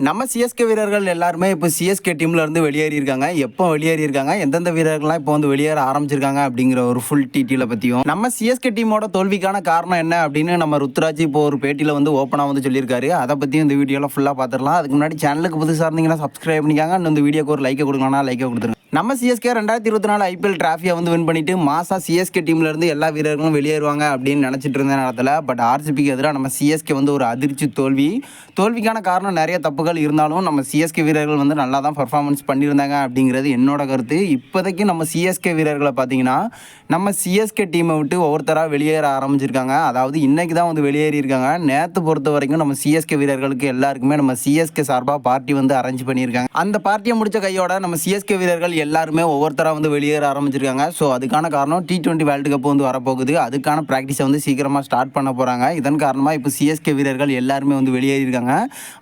நம்ம சிஎஸ்கே வீரர்கள் எல்லாருமே இப்போ சிஎஸ்கே டீம்ல இருந்து வெளியேறியிருக்காங்க. எப்போ வெளியேறியிருக்காங்க, எந்தெந்த வீரர்கள்லாம் இப்போ வந்து வெளியேற ஆரம்பிச்சிருக்காங்க அப்படிங்கிற ஒரு ஃபுல் டீட்டெயிலை பற்றியும், நம்ம சிஎஸ்கே டீமோட தோல்விக்கான காரணம் என்ன அப்படின்னு நம்ம ருத்ராஜ் இப்போ ஒரு பேட்டியில் வந்து ஓப்பனாக வந்து சொல்லியிருக்காரு. அதை பற்றியும் இந்த வீடியோவில் ஃபுல்லாக பார்த்துடலாம். அதுக்கு முன்னாடி சேனலுக்கு புதுசாக இருந்தீங்கன்னா சப்ஸ்கிரைப் பண்ணிக்காங்க. இன்னும் இந்த வீடியோக்கு ஒரு லைக்கை கொடுக்கணும்னா லைக்கை கொடுத்துருங்க. நம்ம சிஎஸ்கே 2024 ஐபிஎல் டிராஃபியை வந்து வின் பண்ணிட்டு மாசா சிஎஸ்கே டீம்ல இருந்து எல்லா வீரர்களும் வெளியேறுவாங்க அப்படின்னு நினைச்சிட்டு இருந்த நேரத்தில் பட் ஆர்சிபிக்கு எதிராக நம்ம சிஎஸ்கே வந்து ஒரு அதிர்ச்சி தோல்விக்கான காரணம் நிறைய தப்புகள் இருந்தாலும் நம்ம சிஎஸ்கே வீரர்கள் வந்து நல்லா தான் பர்ஃபார்மன்ஸ் பண்ணியிருந்தாங்க அப்படிங்கிறது என்னோட கருத்து. இப்போதைக்கு நம்ம சிஎஸ்கே வீரர்களை பார்த்தீங்கன்னா நம்ம சிஎஸ்கே டீமை விட்டு ஒவ்வொருத்தராக வெளியேற ஆரம்பிச்சிருக்காங்க. அதாவது இன்னைக்கு தான் வந்து வெளியேறியிருக்காங்க. நேற்று பொறுத்த வரைக்கும் நம்ம சிஎஸ்கே வீரர்களுக்கு எல்லாருக்குமே நம்ம சிஎஸ்கே சார்பாக பார்ட்டி வந்து அரேஞ்ச் பண்ணியிருக்காங்க. அந்த பார்ட்டியை முடிச்ச கையோட நம்ம சிஎஸ்கே வீரர்கள் எல்லாருமே ஒவ்வொருத்தராக வந்து வெளியேற ஆரம்பிச்சிருக்காங்க. ஸோ அதுக்கான காரணம் T20 வேர்ல்டு கப் வந்து வரப்போகுது. அதுக்கான ப்ராக்டிஸை வந்து சீக்கிரமாக ஸ்டார்ட் பண்ண போகிறாங்க. இதன் காரணமாக இப்போ சிஎஸ்கே வீரர்கள் எல்லாருமே வந்து வெளியேறியிருக்காங்க.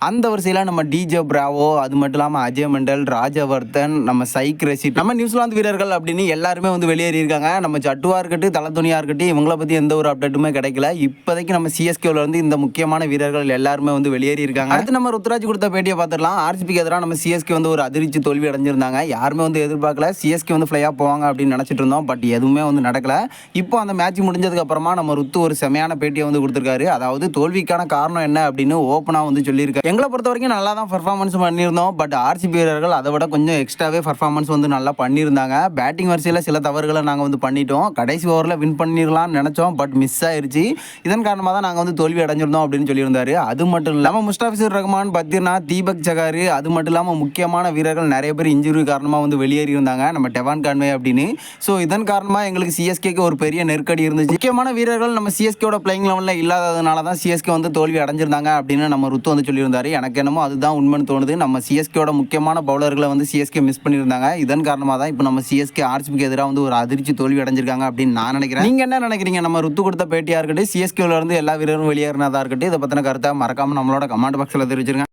அந்த வரிசையில் நம்ம டிஜே பிராவோ, அது மட்டும் இல்லாமல் அஜய் மண்டல், ராஜவர்தன், நம்ம சைக் ரஷீத், நம்ம நியூசிலாந்து வீரர்கள் அப்படின்னு எல்லாருமே வந்து வெளியேறியிருக்காங்க. நம்ம ஜட்டுவா இருக்கட்டும், தலத்துணியாக இருக்கட்டும், இவங்கள பற்றி எந்த ஒரு அப்டேட்டுமே கிடைக்கல. இப்போதைக்கு நம்ம சிஎஸ்கேவில் இருந்து இந்த முக்கியமான வீரர்கள் எல்லாருமே வந்து வெளியேறியிருக்காங்க. அடுத்து நம்ம ருத்ராஜ் கொடுத்த பேட்டியை பார்த்துடலாம். ஆர்சிபிக்கு எதிராக நம்ம சிஎஸ்கே வந்து ஒரு அதிர்ச்சி தோல்வி அடைஞ்சிருந்தாங்க. யாருமே வந்து எதிர்பார்க்கல சிஎஸ்கே வந்து ஃப்ளையாக போவாங்க அப்படின்னு நினச்சிட்டு இருந்தோம். பட் எதுவுமே வந்து நடக்கல. இப்போ அந்த மேட்ச் முடிஞ்சதுக்கு அப்புறமா நம்ம ருத்து ஒரு செமையான பேட்டியை வந்து கொடுத்துருக்காரு. அதாவது தோல்விக்கான காரணம் என்ன அப்படின்னு ஓப்பனாக வந்து சொல்லியிருக்காரு. எங்களை பொறுத்த வரைக்கும் நல்லா தான் பர்ஃபார்மன்ஸ் பண்ணியிருந்தோம். பட் ஆர்சிபி வீரர்கள் அதை விட கொஞ்சம் எக்ஸ்ட்ராவே பர்ஃபார்மன்ஸ் வந்து நல்லா பண்ணியிருந்தாங்க. பேட்டிங் வரிசையில் சில தவறுகளை நாங்கள் வந்து பண்ணிட்டோம். கடைசி ஓவரில் வின் பண்ணிடலாம்னு நினச்சோம். பட் மிஸ் ஆயிடுச்சு. இதன் காரணமாக தான் நாங்கள் வந்து தோல்வி அடைஞ்சிருந்தோம் அப்படின்னு சொல்லியிருந்தாரு. அது மட்டும் இல்லாமல் முஸ்டாபிசூர் ரஹ்மான், பத்ரிநாத், தீபக் சகாரி, அது மட்டும் இல்லாமல் முக்கியமான வீரர்கள் நிறைய பேர் இன்ஜுரி காரணமாக வந்து வெளியேறி இருந்தாங்க. நம்ம டெவான் கான்வே அப்படின்னு. ஸோ இதன் காரணமாக எங்களுக்கு சிஎஸ்கேக்கு ஒரு பெரிய நெருக்கடி இருந்துச்சு. முக்கியமான வீரர்கள் நம்ம சிஎஸ்கேவோட பிளேயிங் லெவலில் இல்லாததுனால தான் சிஎஸ்கே வந்து தோல்வி அடைஞ்சிருந்தாங்க அப்படின்னு நம்ம ருத்து வந்து சொல்லியிருந்தாரு. எனக்கு என்னமோ அதுதான் உண்மைன்னு தோணுது. நம்ம சிஎஸ்கேவோட முக்கியமான பவுலர்களை வந்து சிஎஸ்கே மிஸ் பண்ணியிருந்தாங்க. இதன் காரணமாக தான் இப்போ நம்ம சிஎஸ்கே ஆர்சிபிக்கு எதிராக வந்து ஒரு அதிர்ச்சி தோல்வி அடைஞ்சிருக்காங்க அப்படின்னு நான் நினைக்கிறேன். நீங்கள் என்ன நினைக்கிறீங்க? நம்ம ருத்து கொடுத்த பேட்டியாக இருக்கட்டும், சிஎஸ்கேவில் இருந்து எல்லா வீரரும் வெளியேறினதாக இருக்கட்டும், இதை பற்றின கருத்தை மறக்காமல் நம்மளோட கமெண்ட் பாக்ஸில் தெரிவிச்சிருங்க.